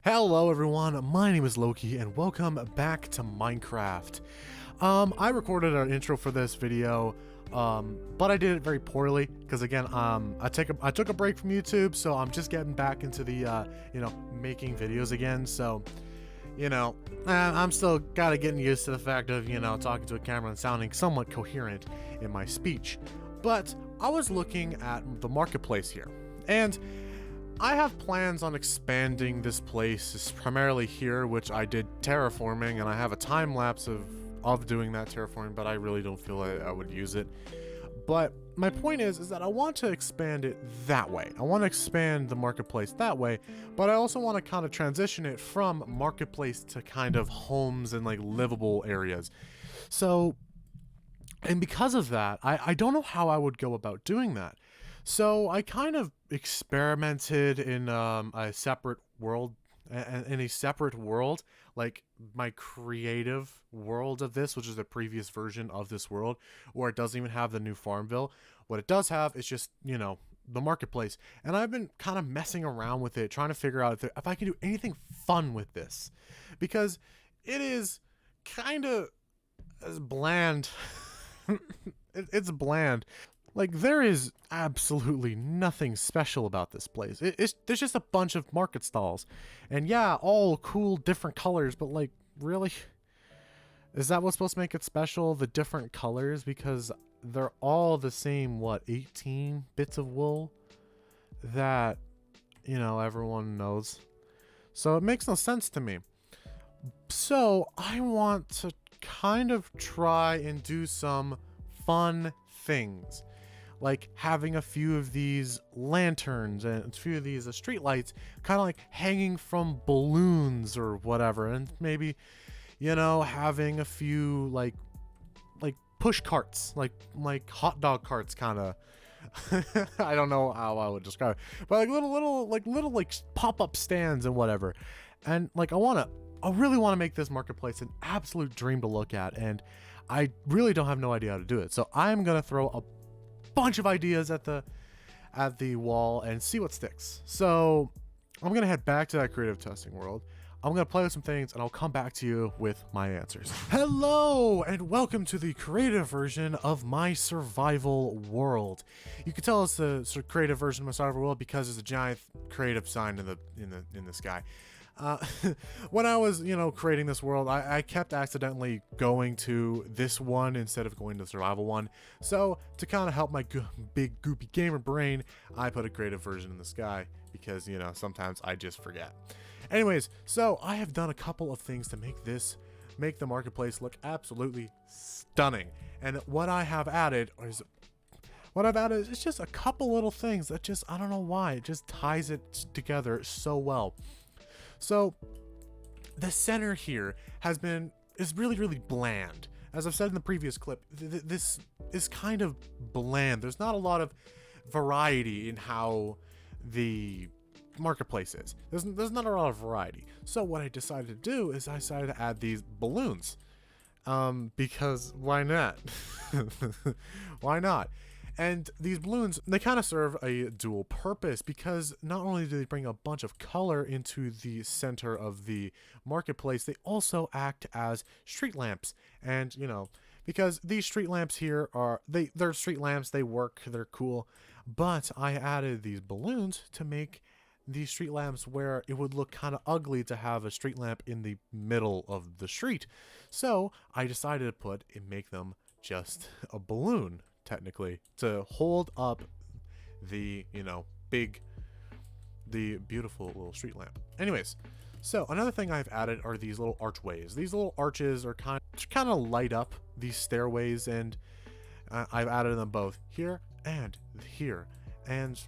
Hello everyone, my name is Loki and welcome back to Minecraft. I recorded an intro for this video, but I did it very poorly because again, I took a break from YouTube, so I'm just getting back into the, making videos again. So, I'm still gotta getting used to the fact of, talking to a camera and sounding somewhat coherent in my speech. But I was looking at the marketplace here, and I have plans on expanding this place, primarily here, which I did terraforming, and I have a time lapse of doing that terraforming, but I really don't feel I would use it. But my point is that I want to expand it that way. I want to expand the marketplace that way, but I also want to kind of transition it from marketplace to kind of homes and like livable areas. So, and because of that, I don't know how I would go about doing that. So I kind of experimented in a separate world, like my creative world of this, which is the previous version of this world, where it doesn't even have the new Farmville. What it does have is just, the marketplace. And I've been kind of messing around with it, trying to figure out if I can do anything fun with this. Because it is kind of bland. It's bland. Like, there is absolutely nothing special about this place. There's just a bunch of market stalls. And yeah, all cool, different colors, but like, really? Is that what's supposed to make it special? The different colors? Because they're all the same, 18 bits of wool that, everyone knows. So it makes no sense to me. So I want to kind of try and do some fun things. Like having a few of these lanterns and a few of these street lights kind of like hanging from balloons or whatever, and maybe having a few like push carts, like hot dog carts, kind of. I don't know how I would describe it, but like little pop-up stands and whatever. And like I really want to make this marketplace an absolute dream to look at, and I really don't have no idea how to do it. So I'm gonna throw a bunch of ideas at the wall and see what sticks. So I'm gonna head back to that creative testing world. I'm gonna play with some things and I'll come back to you with my answers. Hello and welcome to the creative version of my survival world. You can tell it's the sort of creative version of my survival world because there's a giant creative sign in the sky. When I was, creating this world, I kept accidentally going to this one instead of going to the survival one. So to kind of help my big goopy gamer brain, I put a creative version in the sky because, sometimes I just forget. Anyways, so I have done a couple of things to make the marketplace look absolutely stunning. And what I have added is just a couple little things that just, I don't know why, it just ties it together so well. So the center here is really, really bland. As I've said in the previous clip, this is kind of bland. There's not a lot of variety in how the marketplace is. There's not a lot of variety. So what I decided to do is I decided to add these balloons. Because why not? Why not? And these balloons, they kind of serve a dual purpose because not only do they bring a bunch of color into the center of the marketplace, they also act as street lamps. And, because these street lamps here they're street lamps, they work, they're cool. But I added these balloons to make these street lamps where it would look kind of ugly to have a street lamp in the middle of the street. So I decided to make them just a balloon, technically, to hold up the beautiful little street lamp. Anyways, so another thing I've added are these little archways. These little arches are kind of light up these stairways, and I've added them both here and here. And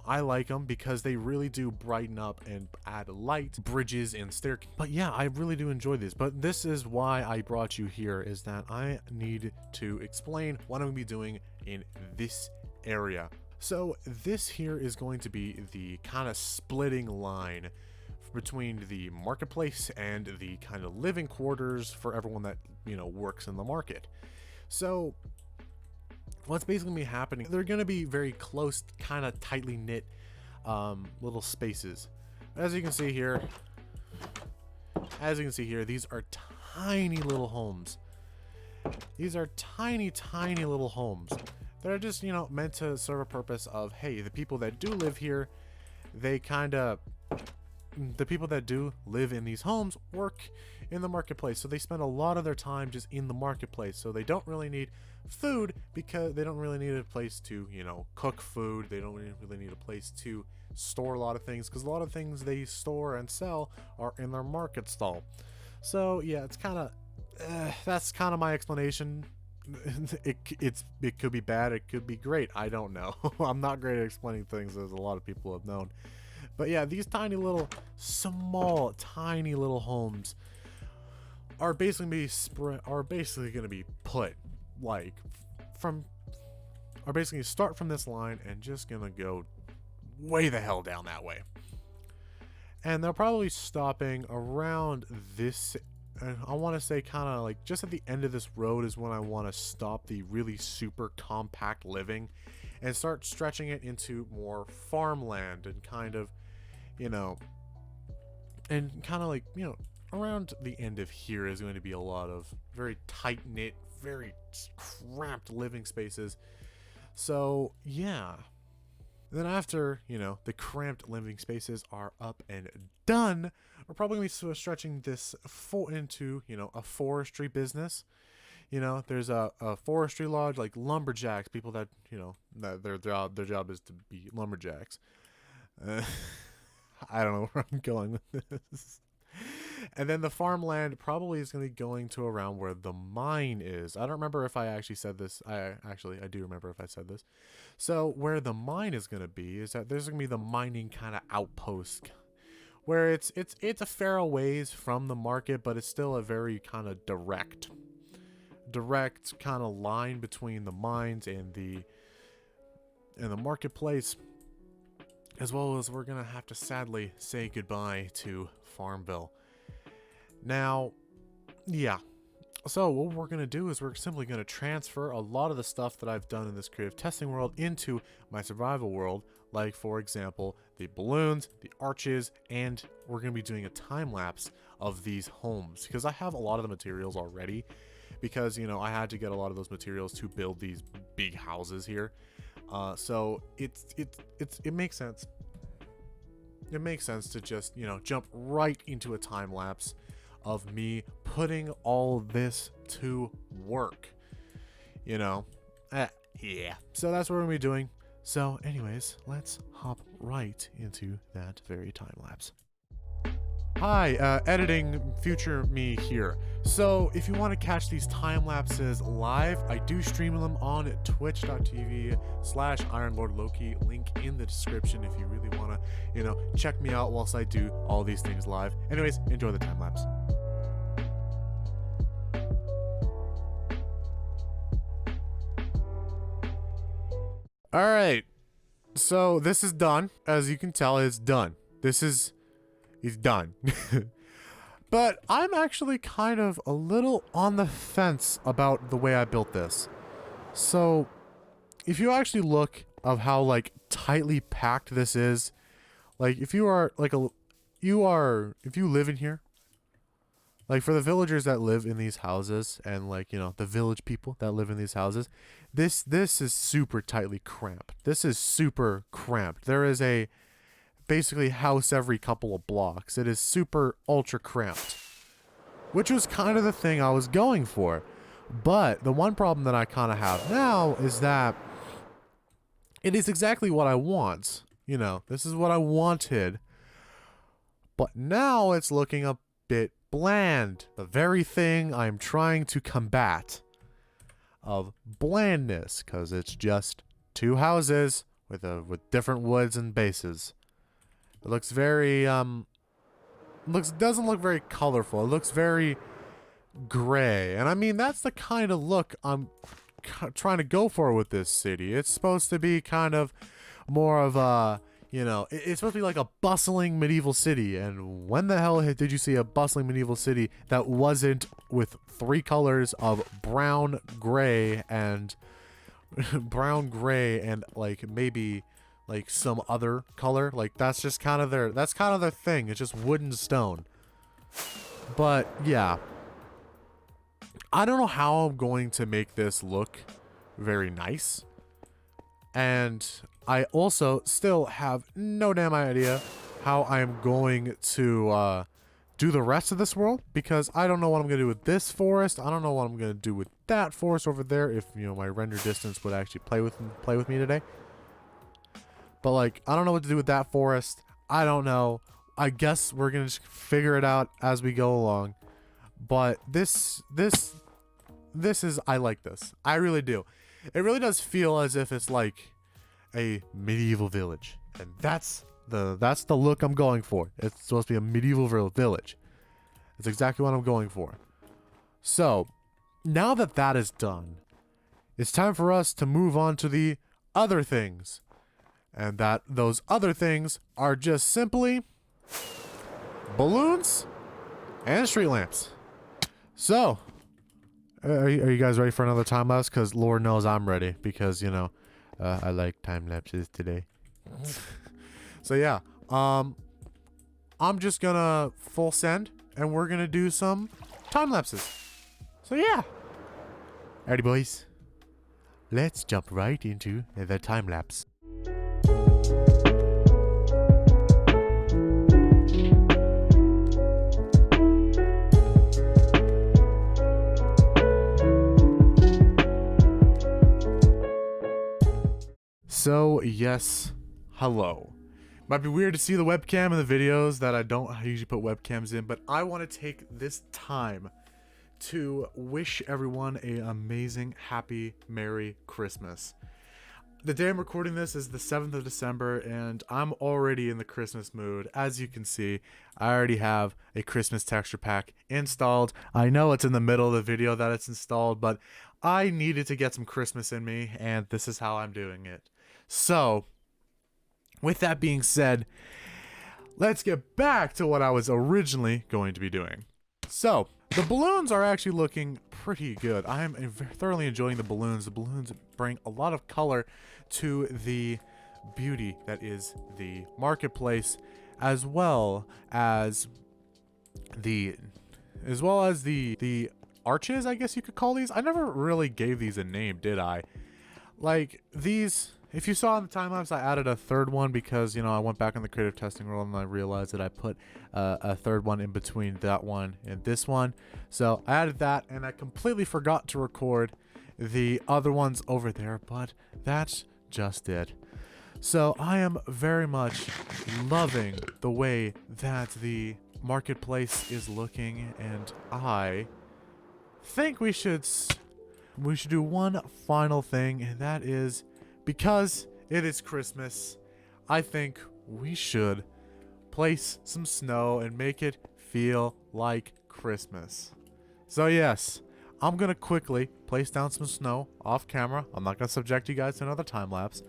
I like them because they really do brighten up and add light, bridges, and staircase. But yeah, I really do enjoy this. But this is why I brought you here, is that I need to explain what I'm going to be doing in this area. So this here is going to be the kind of splitting line between the marketplace and the kind of living quarters for everyone that, works in the market. So what's basically gonna be happening, they're gonna be very close, kind of tightly knit little spaces. As you can see here, as you can see here, these are tiny little homes. These are tiny, tiny little homes. They're just, you know, meant to serve a purpose of, hey, the people that do live here, they kind of, the people that do live in these homes work in the marketplace. So they spend a lot of their time just in the marketplace. So they don't really need food because they don't really need a place to, you know, cook food. They don't really need a place to store a lot of things because a lot of things they store and sell are in their market stall. So yeah, it's kind of, that's kind of my explanation. It could be bad, it could be great, I don't know. I'm not great at explaining things, as a lot of people have known. But yeah, these tiny little, small, tiny little homes are basically going to be put like are basically start from this line and just gonna go way the hell down that way. And they're probably stopping around this. And I want to say kind of like just at the end of this road is when I want to stop the really super compact living and start stretching it into more farmland and kind of, you know, and kind of like, you know, around the end of here is going to be a lot of very tight-knit, very cramped living spaces. So yeah. Then after, you know, the cramped living spaces are up and done, we're probably going to be stretching this into, you know, a forestry business. You know, there's a forestry lodge, like lumberjacks, people that, you know, that their job is to be lumberjacks. I don't know where I'm going with this. And then the farmland probably is going to be going to around where the mine is. I don't remember if I actually said this. I do remember if I said this. So where the mine is going to be is that there's going to be the mining kind of outpost, where it's a fair ways from the market, but it's still a very kind of direct kind of line between the mines and the marketplace. As well as we're going to have to sadly say goodbye to Farmville. Now, yeah. So what we're going to do is we're simply going to transfer a lot of the stuff that I've done in this creative testing world into my survival world. Like, for example, the balloons, the arches, and we're going to be doing a time lapse of these homes. Because I have a lot of the materials already. Because, you know, I had to get a lot of those materials to build these big houses here. So it makes sense. It makes sense to just, you know, jump right into a time lapse of me putting all this to work. You know, yeah. So that's what we're gonna be doing. So, anyways, let's hop right into that very time lapse. Hi, editing future me here. So if you want to catch these time lapses live, I do stream them on twitch.tv/IronLordLoki. Link in the description if you really want to, you know, check me out whilst I do all these things live. Anyways, enjoy the time lapse. All right. So this is done. As you can tell, it's done. It's done. But I'm actually kind of a little on the fence about the way I built this. So if you actually look of how like tightly packed this is, like if you are like if you live in here, like for the villagers that live in these houses and like, you know, the village people that live in these houses, this is super tightly cramped. This is super cramped. There is a basically house every couple of blocks. It is super ultra cramped, which was kind of the thing I was going for. But the one problem that I kind of have now is that it is exactly what I want. You know, this is what I wanted. But now it's looking a bit bland. The very thing I'm trying to combat of blandness, because it's just two houses with different woods and bases. It looks very, doesn't look very colorful. It looks very gray. And I mean, that's the kind of look I'm trying to go for with this city. It's supposed to be kind of more of a, you know, it's supposed to be like a bustling medieval city. And when the hell did you see a bustling medieval city that wasn't with three colors of brown, gray, and like maybe like some other color? Like that's just kind of their thing. It's just wood and stone. But yeah, I don't know how I'm going to make this look very nice. And I also still have no damn idea how I'm going to do the rest of this world, because I don't know what I'm going to do with this forest. I don't know what I'm going to do with that forest over there, if, you know, my render distance would actually play with me today. But, like, I don't know what to do with that forest. I don't know. I guess we're going to just figure it out as we go along. But this is, I like this. I really do. It really does feel as if it's like a medieval village. And that's the look I'm going for. It's supposed to be a medieval village. It's exactly what I'm going for. So, now that that is done, it's time for us to move on to the other things. And that those other things are just simply balloons and street lamps. So, are you guys ready for another time lapse? Because Lord knows I'm ready. Because, you know, I like time lapses today. So yeah, I'm just gonna full send, and we're gonna do some time lapses. So yeah, alrighty boys, let's jump right into the time lapse. So yes, hello. Might be weird to see the webcam in the videos that I don't usually put webcams in, but I want to take this time to wish everyone an amazing, happy, Merry Christmas. The day I'm recording this is the 7th of December, and I'm already in the Christmas mood. As you can see, I already have a Christmas texture pack installed. I know it's in the middle of the video that it's installed, but I needed to get some Christmas in me, and this is how I'm doing it. So, with that being said, let's get back to what I was originally going to be doing. So, the balloons are actually looking pretty good. I am thoroughly enjoying the balloons. The balloons bring a lot of color to the beauty that is the marketplace, as well as the arches, I guess you could call these. I never really gave these a name, did I? Like, these, if you saw in the time lapse, I added a third one because, you know, I went back in the creative testing world and I realized that I put a third one in between that one and this one. So I added that, and I completely forgot to record the other ones over there, but that's just it. So I am very much loving the way that the marketplace is looking, and I think we should do one final thing, and that is, because it is Christmas, I think we should place some snow and make it feel like Christmas. So yes, I'm gonna quickly place down some snow off camera. I'm not gonna subject you guys to another time lapse,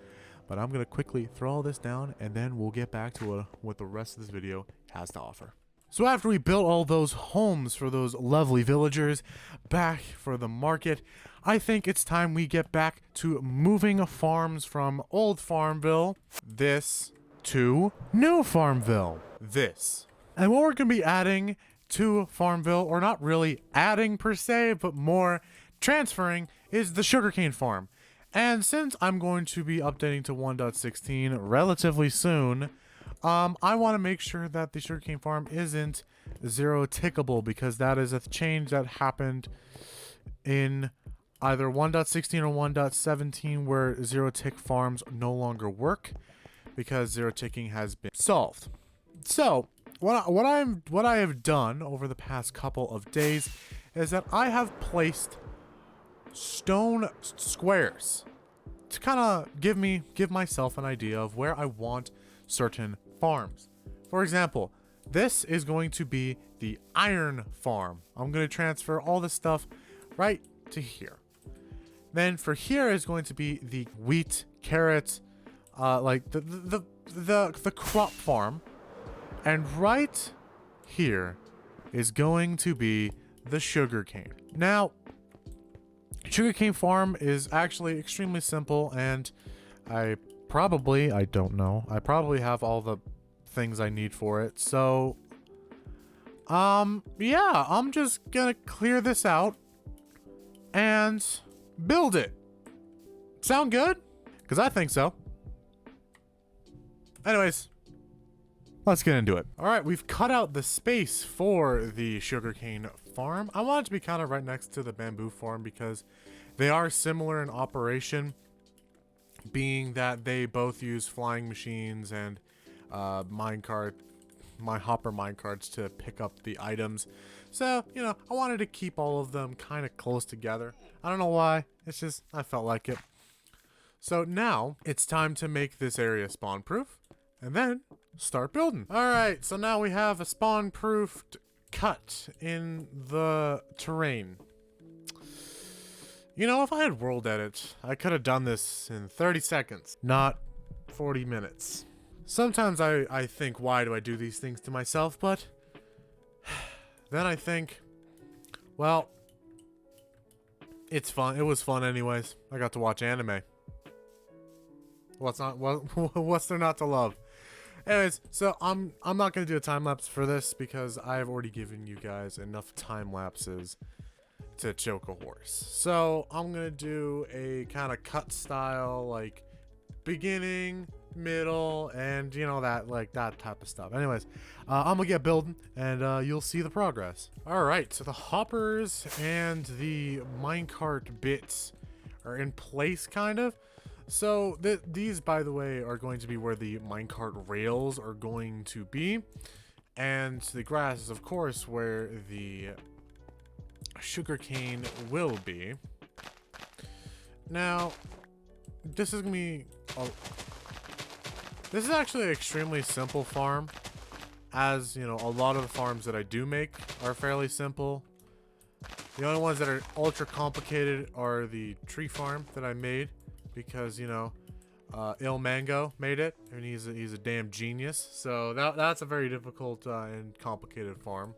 but I'm gonna quickly throw all this down, and then we'll get back to what the rest of this video has to offer. So after we built all those homes for those lovely villagers back for the market, I think it's time we get back to moving farms from old Farmville, this, to new Farmville, this. And what we're going to be adding to Farmville, or not really adding per se, but more transferring, is the sugarcane farm. And since I'm going to be updating to 1.16 relatively soon, I want to make sure that the sugarcane farm isn't zero tickable, because that is a change that happened in either 1.16 or 1.17, where zero tick farms no longer work because zero ticking has been solved. So what I have done over the past couple of days is that I have placed stone squares to kind of give myself an idea of where I want certain farms. For example, this is going to be the iron farm. I'm going to transfer all this stuff right to here. Then for here is going to be the wheat, carrot, like the crop farm. And right here is going to be the sugarcane. Now, sugarcane farm is actually extremely simple, and I probably have all the things I need for it. So Yeah, I'm just gonna clear this out and build it. Sound good? Because I think so. Anyways, let's get into it. All right, we've cut out the space for the sugarcane farm. I want it to be kind of right next to the bamboo farm because they are similar in operation, being that they both use flying machines and hopper minecarts to pick up the items. So, you know, I wanted to keep all of them kind of close together. I don't know why. It's just, I felt like it. So now it's time to make this area spawn proof and then start building. All right, so now we have a spawn proofed cut in the terrain. You know, if I had world edit, I could have done this in 30 seconds, not 40 minutes. Sometimes I think, why do I do these things to myself? But then I think, well, it's fun. It was fun anyways. I got to watch anime. What's there not to love? Anyways, so I'm not gonna do a time lapse for this because I've already given you guys enough time lapses to choke a horse. So I'm gonna do a kind of cut style, like beginning, middle, and you know, that type of stuff. Anyways, I'm gonna get building and you'll see the progress. All right, so the hoppers and the minecart bits are in place, kind of. So these, by the way, are going to be where the minecart rails are going to be, and the grass is, of course, where the sugarcane will be. Now, this is gonna be this is actually an extremely simple farm, as you know, a lot of the farms that I do make are fairly simple. The only ones that are ultra complicated are the tree farm that I made, because you know, Il Mango made it, and he's a damn genius. So that's a very difficult and complicated farm.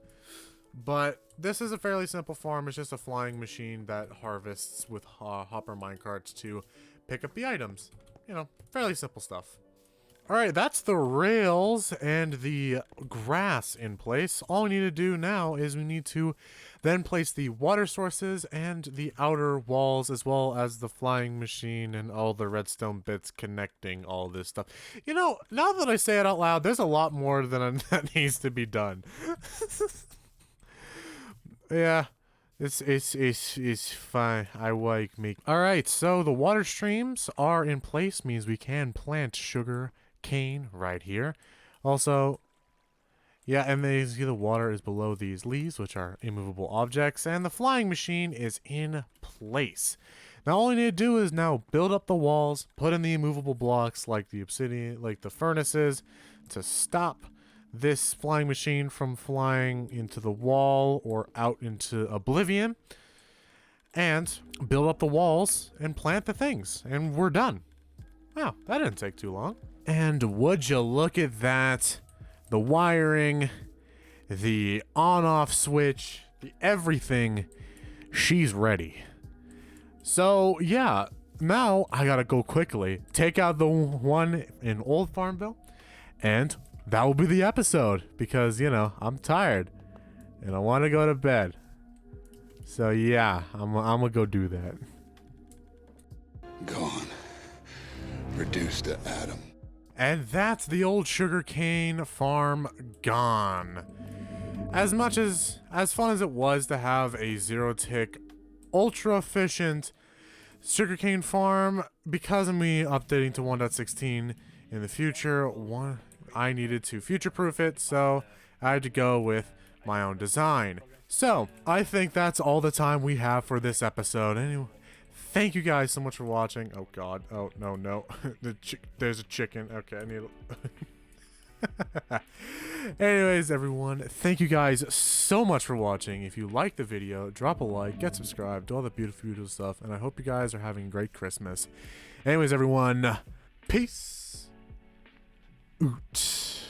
But this is a fairly simple farm. It's just a flying machine that harvests with hopper minecarts to pick up the items. You know, fairly simple stuff. Alright, that's the rails and the grass in place. All we need to do now is we need to then place the water sources and the outer walls, as well as the flying machine and all the redstone bits connecting all this stuff. You know, now that I say it out loud, there's a lot more that needs to be done. Yeah, it's fine. I like me. All right, so the water streams are in place, means we can plant sugar cane right here. Also, yeah, and they see the water is below these leaves, which are immovable objects, and the flying machine is in place. Now all we need to do is now build up the walls, put in the immovable blocks like the obsidian, like the furnaces, to stop this flying machine from flying into the wall or out into oblivion, and build up the walls and plant the things, and we're done. Wow, that didn't take too long. And would you look at that, the wiring, the on-off switch, the everything, she's ready. So yeah, now I gotta go quickly take out the one in Old Farmville, and that will be the episode, because, you know, I'm tired and I want to go to bed. So yeah, I'm gonna go do that. Gone. Reduced to atom. And that's the old sugarcane farm gone. As much as fun as it was to have a zero-tick, ultra-efficient sugarcane farm, because of me updating to 1.16 in the future, I needed to future-proof it, so I had to go with my own design. So, I think that's all the time we have for this episode. Anyway, thank you guys so much for watching. Oh god, oh no. There's a chicken. Okay, I need Anyways, everyone, thank you guys so much for watching. If you liked the video, drop a like, get subscribed, do all the beautiful stuff, and I hope you guys are having a great Christmas. Anyways, everyone, peace. Oot.